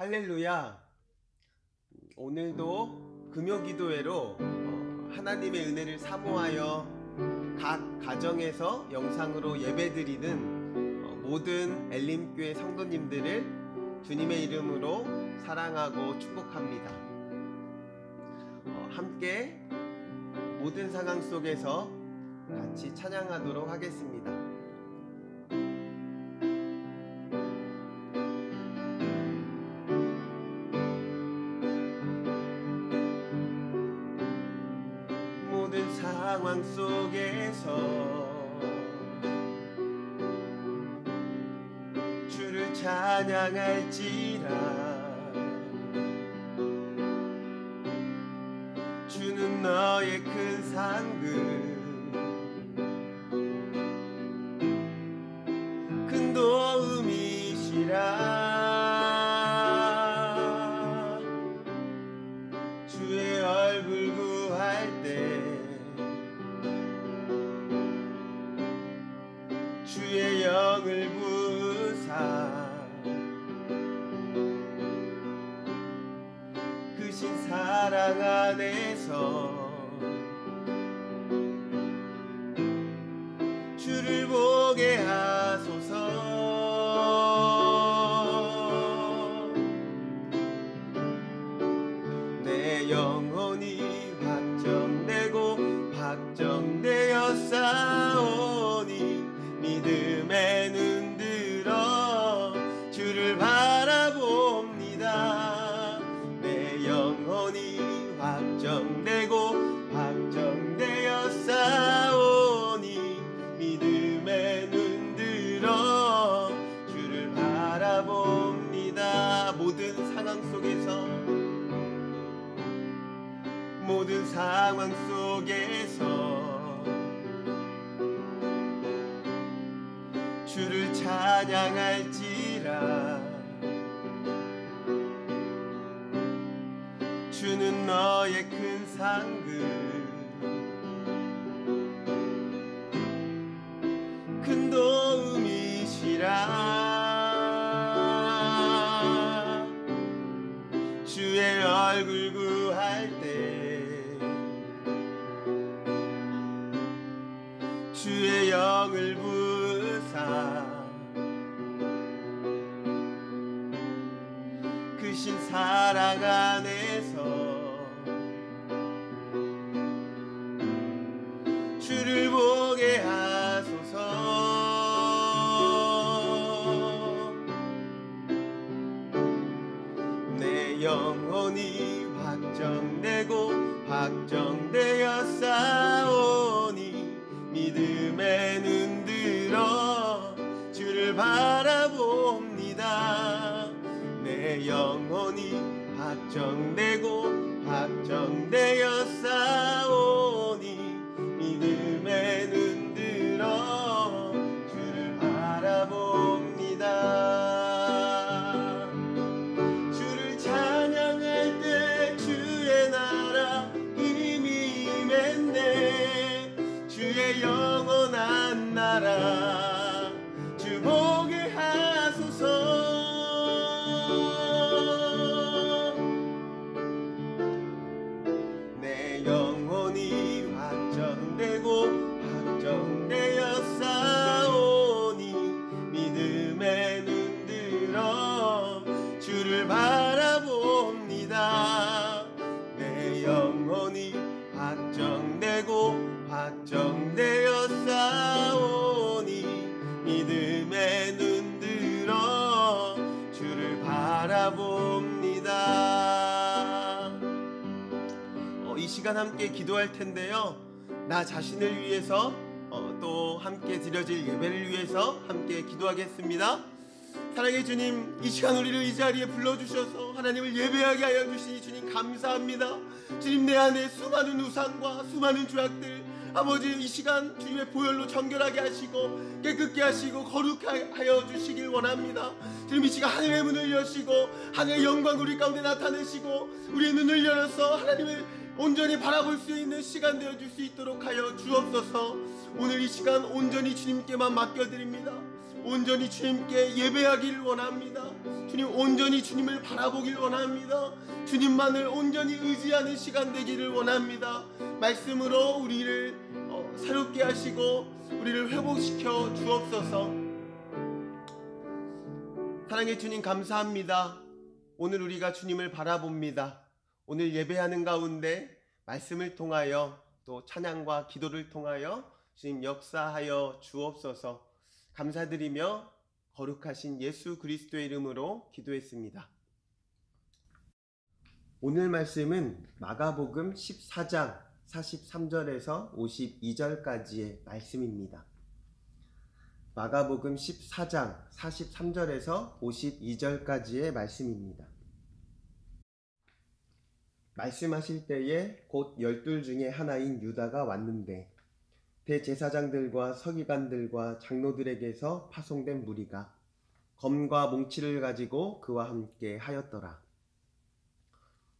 할렐루야. 오늘도 금요기도회로 하나님의 은혜를 사모하여 각 가정에서 영상으로 예배드리는 모든 엘림교회 성도님들을 주님의 이름으로 사랑하고 축복합니다. 함께 모든 상황 속에서 같이 찬양하도록 하겠습니다. 모든 상황 속에서 주를 찬양할지라. 주는 너의 큰 상급, 큰 도움이시라. 주의 얼굴 구할 때 주의 영을 부으사 크신 사랑 안에서 주를 보게 하소서. 내 영혼이 확정되고 확정되어 싸우니 믿음에 눈들어 주를 바라봅니다. 내 영혼이 확정되고 확정되어 싸우니 믿음에 눈들어 주를 바라봅니다. 모든 상황 속에서 주를 찬양할지라. 주는 너의 큰 상급, 큰 도움이시라. 주의 얼굴 구할 때 주의 영을 부으사 크신 사랑 안에서 주를 보게 하소서. 내 영혼이 확정되고 확정되어 싸우니 믿음에 눈들어 주를 바라봅니다. 내 영혼이 확정되고 확정되어 싸우니 믿음에 눈들어 주를 바라봅니다. 주를 찬양할 때 주의 나라 힘이 임했네. 주의 영원한 나라 주 보게 하소서. 내 영혼이 확정되고 확정되어 싸우니 믿음에 눈들어 주를 바라봅니다. 내 영혼이 확정되고 확정되어 싸우니 믿음에 눈들어 주를 바라봅니다. 이 시간 함께 기도할 텐데요, 나 자신을 위해서 또 함께 드려질 예배를 위해서 함께 기도하겠습니다. 사랑의 주님, 이 시간 우리를 이 자리에 불러주셔서 하나님을 예배하게 하여 주시니 주님 감사합니다. 주님, 내 안에 수많은 우상과 수많은 죄악들 아버지 이 시간 주님의 보혈로 정결하게 하시고 깨끗게 하시고 거룩하게 하여 주시길 원합니다. 주님, 이 시간 하늘의 문을 여시고 하늘의 영광 우리 가운데 나타내시고 우리의 눈을 열어서 하나님을 온전히 바라볼 수 있는 시간 되어줄 수 있도록 하여 주옵소서. 오늘 이 시간 온전히 주님께만 맡겨드립니다. 온전히 주님께 예배하기를 원합니다. 주님 온전히 주님을 바라보길 원합니다. 주님만을 온전히 의지하는 시간 되기를 원합니다. 말씀으로 우리를 새롭게 하시고 우리를 회복시켜 주옵소서. 사랑의 주님 감사합니다. 오늘 우리가 주님을 바라봅니다. 오늘 예배하는 가운데 말씀을 통하여 또 찬양과 기도를 통하여 주님 역사하여 주옵소서. 감사드리며 거룩하신 예수 그리스도의 이름으로 기도했습니다. 오늘 말씀은 마가복음 14장 43절에서 52절까지의 말씀입니다. 마가복음 14장 43절에서 52절까지의 말씀입니다. 말씀하실 때에 곧 12 중에 하나인 유다가 왔는데 대제사장들과 서기관들과 장로들에게서 파송된 무리가 검과 몽치를 가지고 그와 함께 하였더라.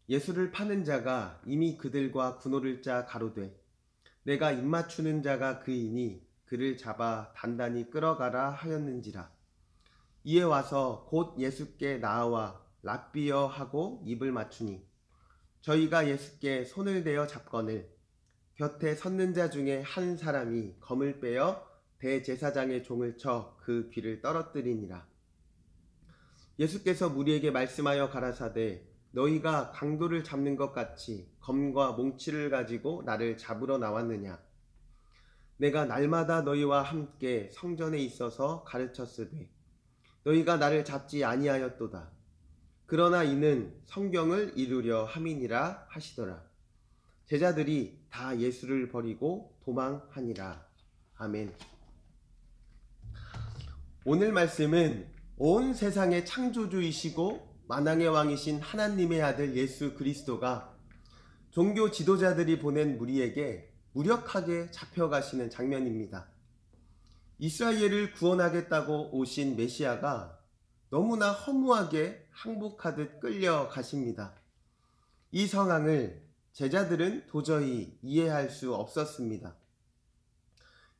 예수를 파는 자가 이미 그들과 군호를 짜 가로되 내가 입맞추는 자가 그이니 그를 잡아 단단히 끌어가라 하였는지라. 이에 와서 곧 예수께 나아와 랍비여 하고 입을 맞추니 저희가 예수께 손을 대어 잡거늘 곁에 섰는 자 중에 한 사람이 검을 빼어 대제사장의 종을 쳐 그 귀를 떨어뜨리니라. 예수께서 무리에게 말씀하여 가라사대 너희가 강도를 잡는 것 같이 검과 몽치를 가지고 나를 잡으러 나왔느냐. 내가 날마다 너희와 함께 성전에 있어서 가르쳤으되 너희가 나를 잡지 아니하였도다. 그러나 이는 성경을 이루려 함이니라 하시더라. 제자들이 다 예수를 버리고 도망하니라. 아멘. 오늘 말씀은 온 세상의 창조주이시고 만왕의 왕이신 하나님의 아들 예수 그리스도가 종교 지도자들이 보낸 무리에게 무력하게 잡혀가시는 장면입니다. 이스라엘을 구원하겠다고 오신 메시아가 너무나 허무하게 항복하듯 끌려가십니다. 이 상황을 제자들은 도저히 이해할 수 없었습니다.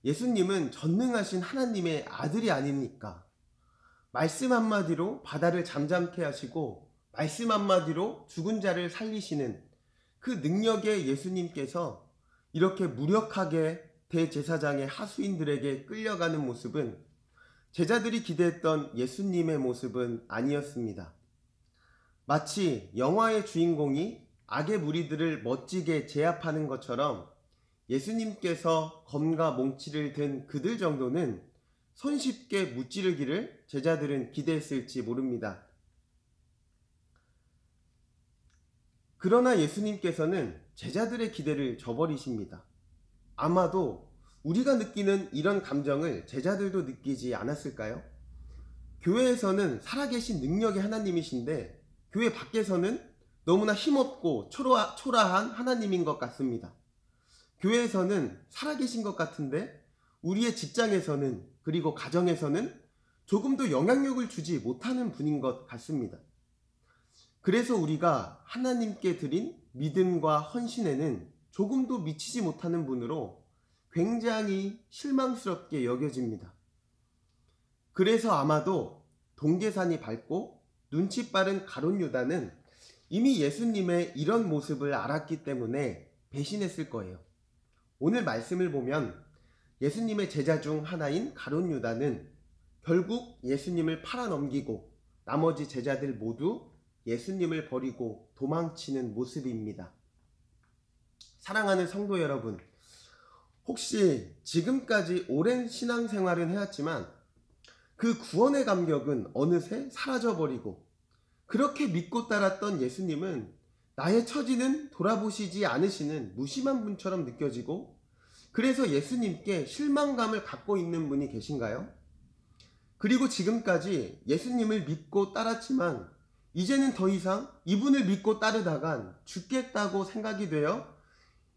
예수님은 전능하신 하나님의 아들이 아닙니까? 말씀 한마디로 바다를 잠잠케 하시고 말씀 한마디로 죽은 자를 살리시는 그 능력의 예수님께서 이렇게 무력하게 대제사장의 하수인들에게 끌려가는 모습은 제자들이 기대했던 예수님의 모습은 아니었습니다. 마치 영화의 주인공이 악의 무리들을 멋지게 제압하는 것처럼 예수님께서 검과 몽치를 든 그들 정도는 손쉽게 무찌르기를 제자들은 기대했을지 모릅니다. 그러나 예수님께서는 제자들의 기대를 저버리십니다. 아마도 우리가 느끼는 이런 감정을 제자들도 느끼지 않았을까요? 교회에서는 살아계신 능력의 하나님이신데 교회 밖에서는 너무나 힘없고 초라한 하나님인 것 같습니다. 교회에서는 살아계신 것 같은데 우리의 직장에서는 그리고 가정에서는 조금도 영향력을 주지 못하는 분인 것 같습니다. 그래서 우리가 하나님께 드린 믿음과 헌신에는 조금도 미치지 못하는 분으로 굉장히 실망스럽게 여겨집니다. 그래서 아마도 동계산이 밝고 눈치 빠른 가룟 유다는 이미 예수님의 이런 모습을 알았기 때문에 배신했을 거예요. 오늘 말씀을 보면 예수님의 제자 중 하나인 가룟 유다는 결국 예수님을 팔아넘기고 나머지 제자들 모두 예수님을 버리고 도망치는 모습입니다. 사랑하는 성도 여러분, 혹시 지금까지 오랜 신앙생활은 해왔지만 그 구원의 감격은 어느새 사라져버리고 그렇게 믿고 따랐던 예수님은 나의 처지는 돌아보시지 않으시는 무심한 분처럼 느껴지고 그래서 예수님께 실망감을 갖고 있는 분이 계신가요? 그리고 지금까지 예수님을 믿고 따랐지만 이제는 더 이상 이분을 믿고 따르다간 죽겠다고 생각이 되어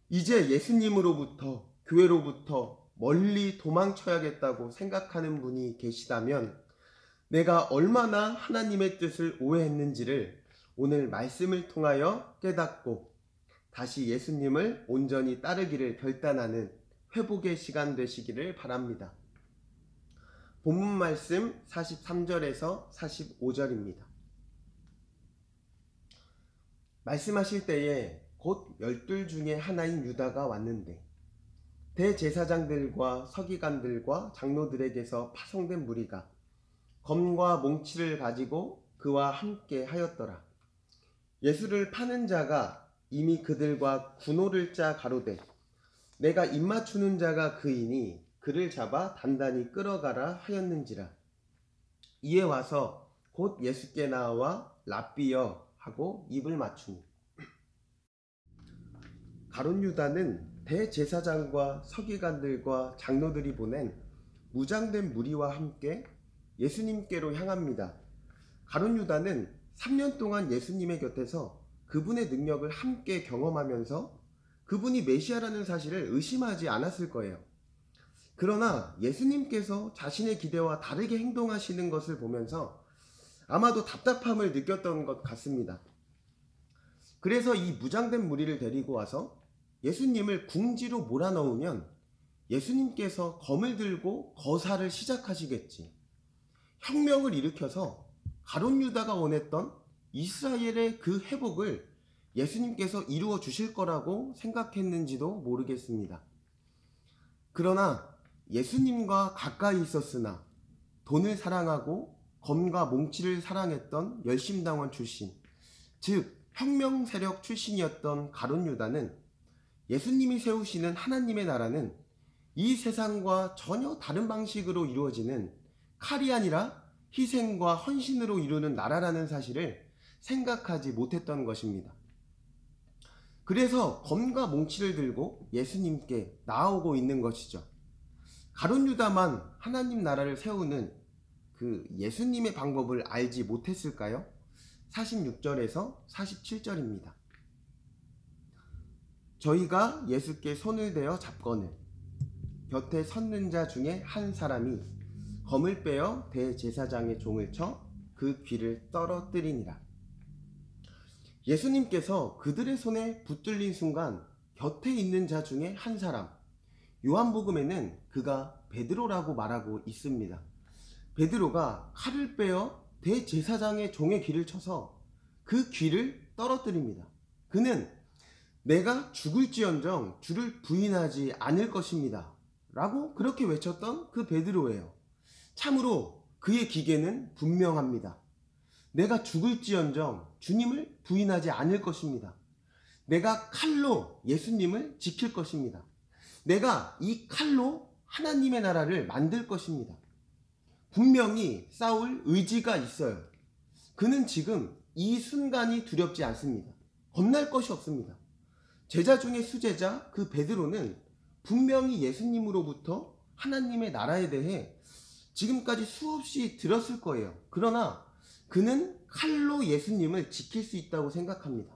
이제 예수님으로부터 교회로부터 멀리 도망쳐야겠다고 생각하는 분이 계시다면 내가 얼마나 하나님의 뜻을 오해했는지를 오늘 말씀을 통하여 깨닫고 다시 예수님을 온전히 따르기를 결단하는 회복의 시간 되시기를 바랍니다. 본문 말씀 43절에서 45절입니다. 말씀하실 때에 곧 12 중에 하나인 유다가 왔는데 대제사장들과 서기관들과 장로들에게서 파송된 무리가 검과 몽치를 가지고 그와 함께 하였더라. 예수를 파는 자가 이미 그들과 군호를 짜 가로되 내가 입맞추는 자가 그이니 그를 잡아 단단히 끌어가라 하였는지라. 이에 와서 곧 예수께 나와 랍비여 하고 입을 맞추니 가룟 유다는 대제사장과 서기관들과 장로들이 보낸 무장된 무리와 함께 예수님께로 향합니다. 가룟 유다는 3년 동안 예수님의 곁에서 그분의 능력을 함께 경험하면서 그분이 메시아라는 사실을 의심하지 않았을 거예요. 그러나 예수님께서 자신의 기대와 다르게 행동하시는 것을 보면서 아마도 답답함을 느꼈던 것 같습니다. 그래서 이 무장된 무리를 데리고 와서 예수님을 궁지로 몰아넣으면 예수님께서 검을 들고 거사를 시작하시겠지. 혁명을 일으켜서 가룟 유다가 원했던 이스라엘의 그 회복을 예수님께서 이루어 주실 거라고 생각했는지도 모르겠습니다. 그러나 예수님과 가까이 있었으나 돈을 사랑하고 검과 몽치를 사랑했던 열심당원 출신, 즉 혁명 세력 출신이었던 가룟 유다는 예수님이 세우시는 하나님의 나라는 이 세상과 전혀 다른 방식으로 이루어지는 칼이 아니라 희생과 헌신으로 이루는 나라라는 사실을 생각하지 못했던 것입니다. 그래서 검과 몽치를 들고 예수님께 나아오고 있는 것이죠. 가룟 유다만 하나님 나라를 세우는 그 예수님의 방법을 알지 못했을까요? 46절에서 47절입니다. 저희가 예수께 손을 대어 잡거늘 곁에 섰는 자 중에 한 사람이 검을 빼어 대제사장의 종을 쳐 그 귀를 떨어뜨리니라. 예수님께서 그들의 손에 붙들린 순간 곁에 있는 자 중에 한 사람, 요한복음에는 그가 베드로라고 말하고 있습니다. 베드로가 칼을 빼어 대제사장의 종의 귀를 쳐서 그 귀를 떨어뜨립니다. 그는 내가 죽을지언정 주를 부인하지 않을 것입니다 라고 그렇게 외쳤던 그 베드로예요. 참으로 그의 기계는 분명합니다. 내가 죽을지언정 주님을 부인하지 않을 것입니다. 내가 칼로 예수님을 지킬 것입니다. 내가 이 칼로 하나님의 나라를 만들 것입니다. 분명히 싸울 의지가 있어요. 그는 지금 이 순간이 두렵지 않습니다. 겁날 것이 없습니다. 제자 중에 수제자 그 베드로는 분명히 예수님으로부터 하나님의 나라에 대해 지금까지 수없이 들었을 거예요. 그러나 그는 칼로 예수님을 지킬 수 있다고 생각합니다.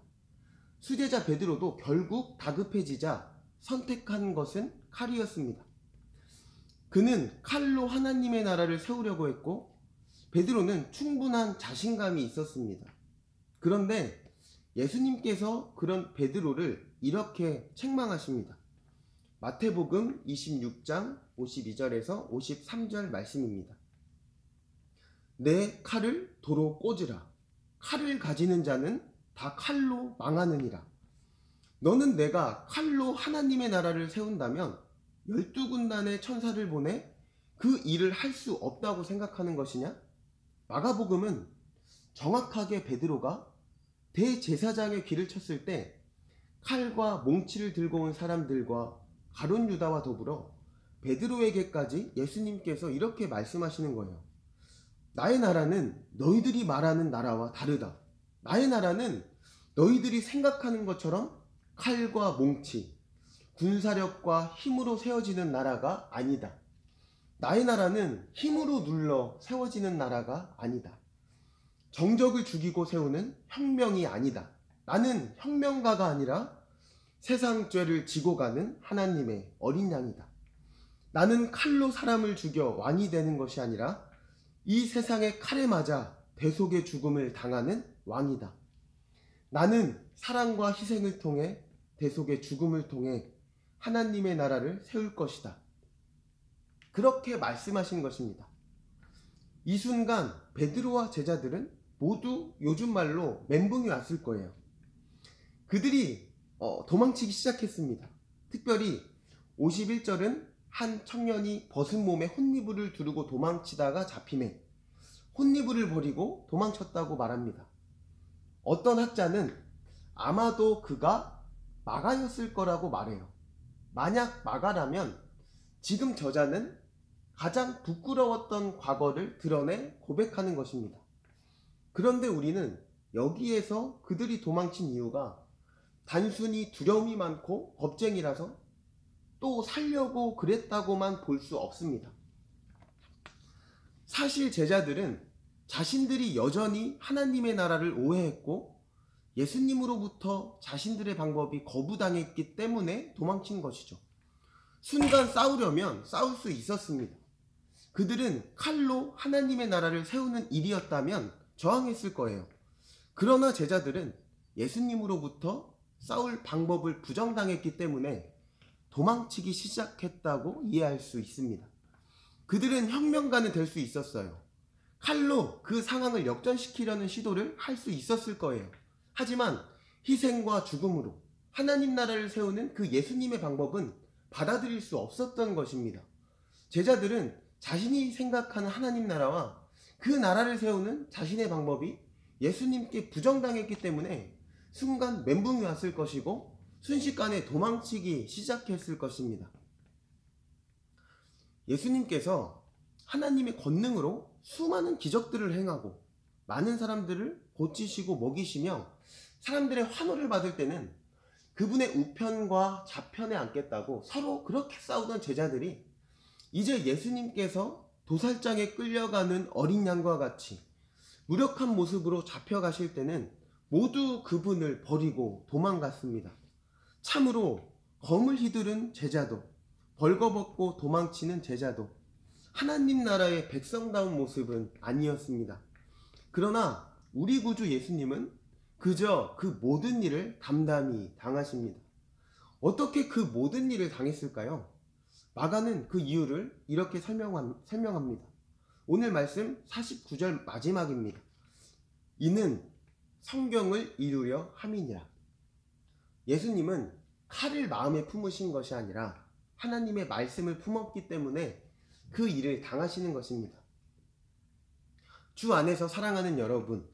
수제자 베드로도 결국 다급해지자 선택한 것은 칼이었습니다. 그는 칼로 하나님의 나라를 세우려고 했고 베드로는 충분한 자신감이 있었습니다. 그런데 예수님께서 그런 베드로를 이렇게 책망하십니다. 마태복음 26장 52절에서 53절 말씀입니다. 내 칼을 도로 꽂으라. 칼을 가지는 자는 다 칼로 망하느니라. 너는 내가 칼로 하나님의 나라를 세운다면 12군단의 천사를 보내 그 일을 할 수 없다고 생각하는 것이냐? 마가복음은 정확하게 베드로가 대제사장의 귀를 쳤을 때 칼과 몽치를 들고 온 사람들과 가룟 유다와 더불어 베드로에게까지 예수님께서 이렇게 말씀하시는 거예요. 나의 나라는 너희들이 말하는 나라와 다르다. 나의 나라는 너희들이 생각하는 것처럼 칼과 몽치, 군사력과 힘으로 세워지는 나라가 아니다. 나의 나라는 힘으로 눌러 세워지는 나라가 아니다. 정적을 죽이고 세우는 혁명이 아니다. 나는 혁명가가 아니라 세상 죄를 지고 가는 하나님의 어린 양이다. 나는 칼로 사람을 죽여 왕이 되는 것이 아니라 이 세상의 칼에 맞아 대속의 죽음을 당하는 왕이다. 나는 사랑과 희생을 통해 대속의 죽음을 통해 하나님의 나라를 세울 것이다. 그렇게 말씀하신 것입니다. 이 순간 베드로와 제자들은 모두 요즘 말로 멘붕이 왔을 거예요. 그들이 도망치기 시작했습니다. 특별히 51절은 한 청년이 벗은 몸에 혼니부를 두르고 도망치다가 잡힘에 혼니부를 버리고 도망쳤다고 말합니다. 어떤 학자는 아마도 그가 마가였을 거라고 말해요. 만약 마가라면 지금 저자는 가장 부끄러웠던 과거를 드러내 고백하는 것입니다. 그런데 우리는 여기에서 그들이 도망친 이유가 단순히 두려움이 많고 겁쟁이라서 또 살려고 그랬다고만 볼 수 없습니다. 사실 제자들은 자신들이 여전히 하나님의 나라를 오해했고 예수님으로부터 자신들의 방법이 거부당했기 때문에 도망친 것이죠. 순간 싸우려면 싸울 수 있었습니다. 그들은 칼로 하나님의 나라를 세우는 일이었다면 저항했을 거예요. 그러나 제자들은 예수님으로부터 싸울 방법을 부정당했기 때문에 도망치기 시작했다고 이해할 수 있습니다. 그들은 혁명가는 될 수 있었어요. 칼로 그 상황을 역전시키려는 시도를 할 수 있었을 거예요. 하지만 희생과 죽음으로 하나님 나라를 세우는 그 예수님의 방법은 받아들일 수 없었던 것입니다. 제자들은 자신이 생각하는 하나님 나라와 그 나라를 세우는 자신의 방법이 예수님께 부정당했기 때문에 순간 멘붕이 왔을 것이고 순식간에 도망치기 시작했을 것입니다. 예수님께서 하나님의 권능으로 수많은 기적들을 행하고 많은 사람들을 고치시고 먹이시며 사람들의 환호를 받을 때는 그분의 우편과 좌편에 앉겠다고 서로 그렇게 싸우던 제자들이 이제 예수님께서 도살장에 끌려가는 어린 양과 같이 무력한 모습으로 잡혀가실 때는 모두 그분을 버리고 도망갔습니다. 참으로 검을 휘두른 제자도 벌거벗고 도망치는 제자도 하나님 나라의 백성다운 모습은 아니었습니다. 그러나 우리 구주 예수님은 그저 그 모든 일을 담담히 당하십니다. 어떻게 그 모든 일을 당했을까요? 마가는 그 이유를 이렇게 설명합니다. 오늘 말씀 49절 마지막입니다. 이는 성경을 이루려 함이니라. 예수님은 칼을 마음에 품으신 것이 아니라 하나님의 말씀을 품었기 때문에 그 일을 당하시는 것입니다. 주 안에서 사랑하는 여러분,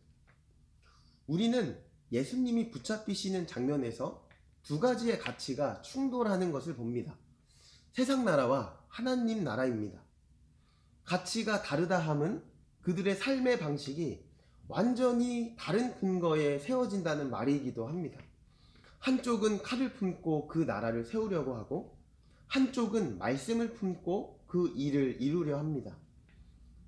우리는 예수님이 붙잡히시는 장면에서 두 가지의 가치가 충돌하는 것을 봅니다. 세상 나라와 하나님 나라입니다. 가치가 다르다 함은 그들의 삶의 방식이 완전히 다른 근거에 세워진다는 말이기도 합니다. 한쪽은 칼을 품고 그 나라를 세우려고 하고 한쪽은 말씀을 품고 그 일을 이루려 합니다.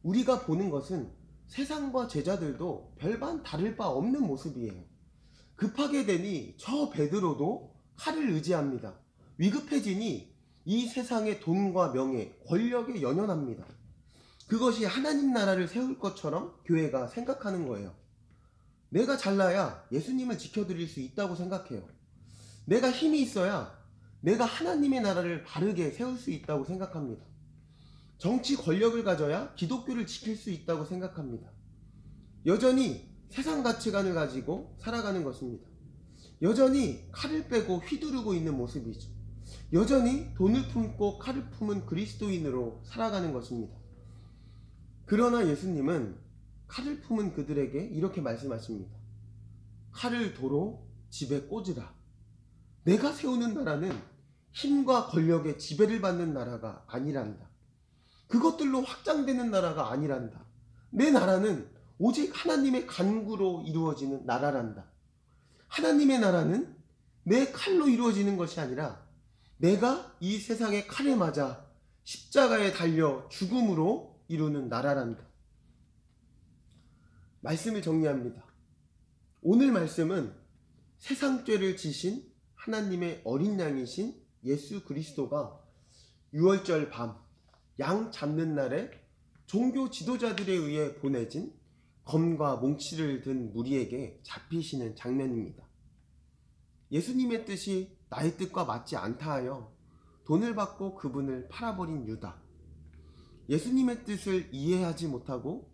우리가 보는 것은 세상과 제자들도 별반 다를 바 없는 모습이에요. 급하게 되니 저 베드로도 칼을 의지합니다. 위급해지니 이 세상의 돈과 명예, 권력에 연연합니다. 그것이 하나님 나라를 세울 것처럼 교회가 생각하는 거예요. 내가 잘나야 예수님을 지켜드릴 수 있다고 생각해요. 내가 힘이 있어야 내가 하나님의 나라를 바르게 세울 수 있다고 생각합니다. 정치 권력을 가져야 기독교를 지킬 수 있다고 생각합니다. 여전히 세상 가치관을 가지고 살아가는 것입니다. 여전히 칼을 빼고 휘두르고 있는 모습이죠. 여전히 돈을 품고 칼을 품은 그리스도인으로 살아가는 것입니다. 그러나 예수님은 칼을 품은 그들에게 이렇게 말씀하십니다. 칼을 도로 집에 꽂으라. 내가 세우는 나라는 힘과 권력의 지배를 받는 나라가 아니란다. 그것들로 확장되는 나라가 아니란다. 내 나라는 오직 하나님의 간구로 이루어지는 나라란다. 하나님의 나라는 내 칼로 이루어지는 것이 아니라 내가 이 세상의 칼에 맞아 십자가에 달려 죽음으로 이루는 나라란다. 말씀을 정리합니다. 오늘 말씀은 세상 죄를 지신 하나님의 어린 양이신 예수 그리스도가 6월절 밤 양 잡는 날에 종교 지도자들에 의해 보내진 검과 몽치를 든 무리에게 잡히시는 장면입니다. 예수님의 뜻이 나의 뜻과 맞지 않다 하여 돈을 받고 그분을 팔아버린 유다. 예수님의 뜻을 이해하지 못하고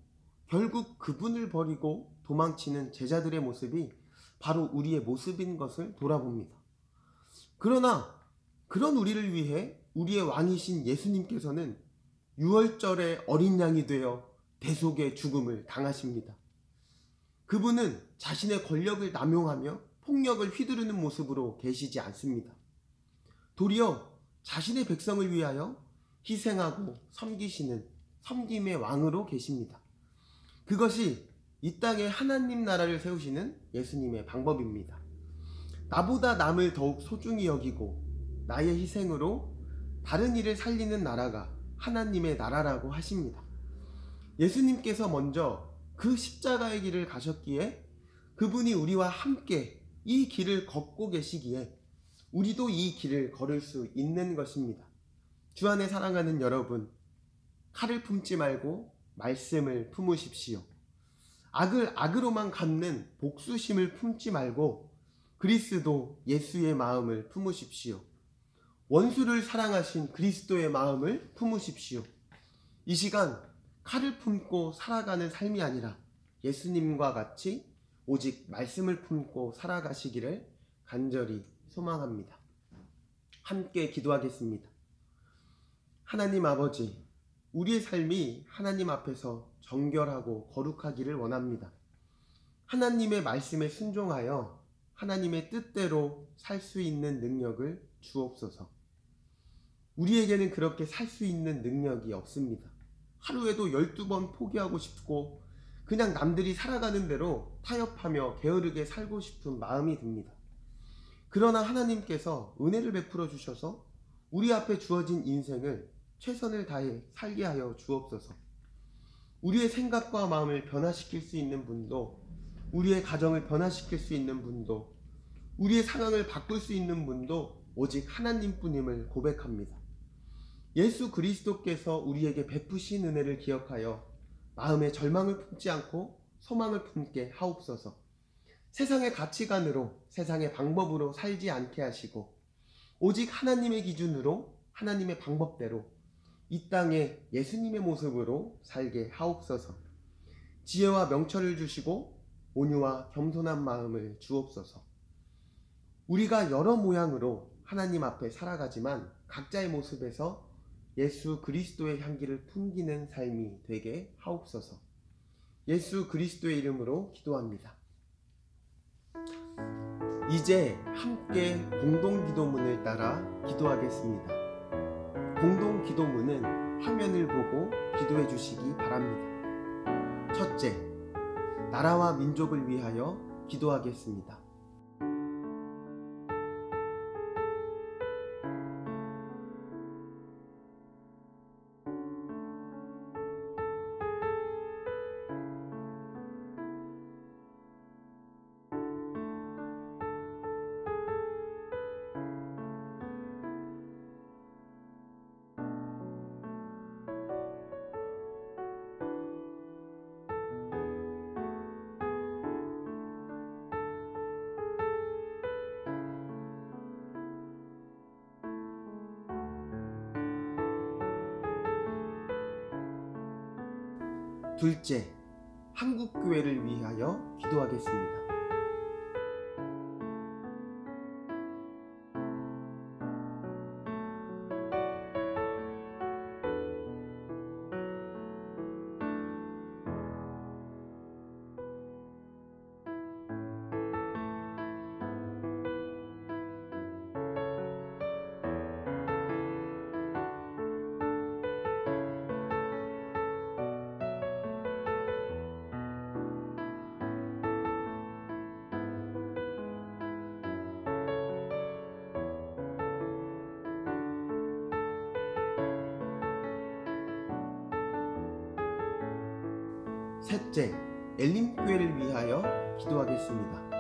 결국 그분을 버리고 도망치는 제자들의 모습이 바로 우리의 모습인 것을 돌아봅니다. 그러나 그런 우리를 위해 우리의 왕이신 예수님께서는 유월절에 어린 양이 되어 대속의 죽음을 당하십니다. 그분은 자신의 권력을 남용하며 폭력을 휘두르는 모습으로 계시지 않습니다. 도리어 자신의 백성을 위하여 희생하고 섬기시는 섬김의 왕으로 계십니다. 그것이 이 땅에 하나님 나라를 세우시는 예수님의 방법입니다. 나보다 남을 더욱 소중히 여기고 나의 희생으로 다른 이를 살리는 나라가 하나님의 나라라고 하십니다. 예수님께서 먼저 그 십자가의 길을 가셨기에 그분이 우리와 함께 이 길을 걷고 계시기에 우리도 이 길을 걸을 수 있는 것입니다. 주 안에 사랑하는 여러분, 칼을 품지 말고 말씀을 품으십시오. 악을 악으로만 갚는 복수심을 품지 말고 그리스도 예수의 마음을 품으십시오. 원수를 사랑하신 그리스도의 마음을 품으십시오. 이 시간 칼을 품고 살아가는 삶이 아니라 예수님과 같이 오직 말씀을 품고 살아가시기를 간절히 소망합니다. 함께 기도하겠습니다. 하나님 아버지, 우리의 삶이 하나님 앞에서 정결하고 거룩하기를 원합니다. 하나님의 말씀에 순종하여 하나님의 뜻대로 살 수 있는 능력을 주옵소서. 우리에게는 그렇게 살 수 있는 능력이 없습니다. 하루에도 12번 포기하고 싶고 그냥 남들이 살아가는 대로 타협하며 게으르게 살고 싶은 마음이 듭니다. 그러나 하나님께서 은혜를 베풀어 주셔서 우리 앞에 주어진 인생을 최선을 다해 살게 하여 주옵소서. 우리의 생각과 마음을 변화시킬 수 있는 분도, 우리의 가정을 변화시킬 수 있는 분도, 우리의 상황을 바꿀 수 있는 분도 오직 하나님뿐임을 고백합니다. 예수 그리스도께서 우리에게 베푸신 은혜를 기억하여 마음에 절망을 품지 않고 소망을 품게 하옵소서. 세상의 가치관으로, 세상의 방법으로 살지 않게 하시고 오직 하나님의 기준으로, 하나님의 방법대로 이 땅에 예수님의 모습으로 살게 하옵소서. 지혜와 명철을 주시고 온유와 겸손한 마음을 주옵소서. 우리가 여러 모양으로 하나님 앞에 살아가지만 각자의 모습에서 예수 그리스도의 향기를 풍기는 삶이 되게 하옵소서. 예수 그리스도의 이름으로 기도합니다. 이제 함께 공동기도문을 따라 기도하겠습니다. 공동기도문은 화면을 보고 기도해 주시기 바랍니다. 첫째, 나라와 민족을 위하여 기도하겠습니다. 둘째, 한국교회를 위하여 기도하겠습니다. 셋째, 엘림교회를 위하여 기도하겠습니다.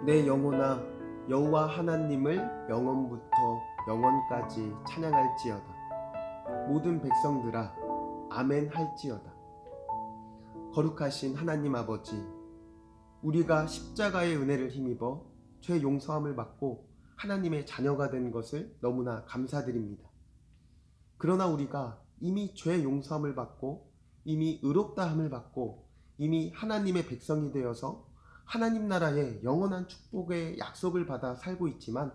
내 영혼아 여호와 하나님을 영원부터 영원까지 찬양할지어다. 모든 백성들아 아멘 할지어다. 거룩하신 하나님 아버지, 우리가 십자가의 은혜를 힘입어 죄 용서함을 받고 하나님의 자녀가 된 것을 너무나 감사드립니다. 그러나 우리가 이미 죄 용서함을 받고 이미 의롭다함을 받고 이미 하나님의 백성이 되어서 하나님 나라의 영원한 축복의 약속을 받아 살고 있지만,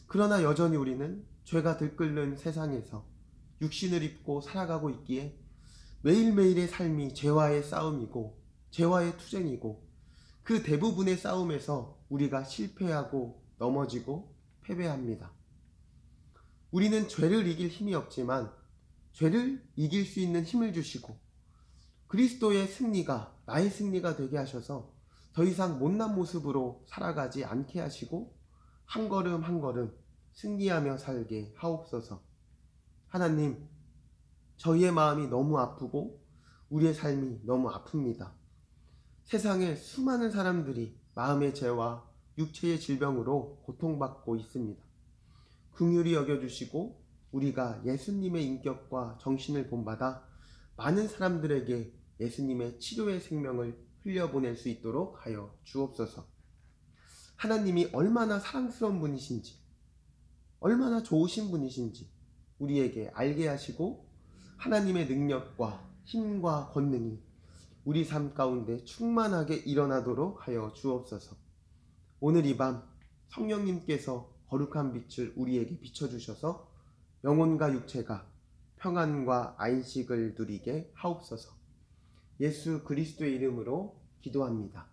그러나 여전히 우리는 죄가 들끓는 세상에서 육신을 입고 살아가고 있기에 매일매일의 삶이 죄와의 싸움이고 죄와의 투쟁이고, 그 대부분의 싸움에서 우리가 실패하고 넘어지고 패배합니다. 우리는 죄를 이길 힘이 없지만 죄를 이길 수 있는 힘을 주시고 그리스도의 승리가 나의 승리가 되게 하셔서 더 이상 못난 모습으로 살아가지 않게 하시고 한 걸음 한 걸음 승리하며 살게 하옵소서. 하나님, 저희의 마음이 너무 아프고 우리의 삶이 너무 아픕니다. 세상에 수많은 사람들이 마음의 죄와 육체의 질병으로 고통받고 있습니다. 긍휼히 여겨주시고 우리가 예수님의 인격과 정신을 본받아 많은 사람들에게 예수님의 치료의 생명을 흘려보낼 수 있도록 하여 주옵소서. 하나님이 얼마나 사랑스러운 분이신지, 얼마나 좋으신 분이신지 우리에게 알게 하시고 하나님의 능력과 힘과 권능이 우리 삶 가운데 충만하게 일어나도록 하여 주옵소서. 오늘 이 밤 성령님께서 거룩한 빛을 우리에게 비춰주셔서 영혼과 육체가 평안과 안식을 누리게 하옵소서. 예수 그리스도의 이름으로 기도합니다.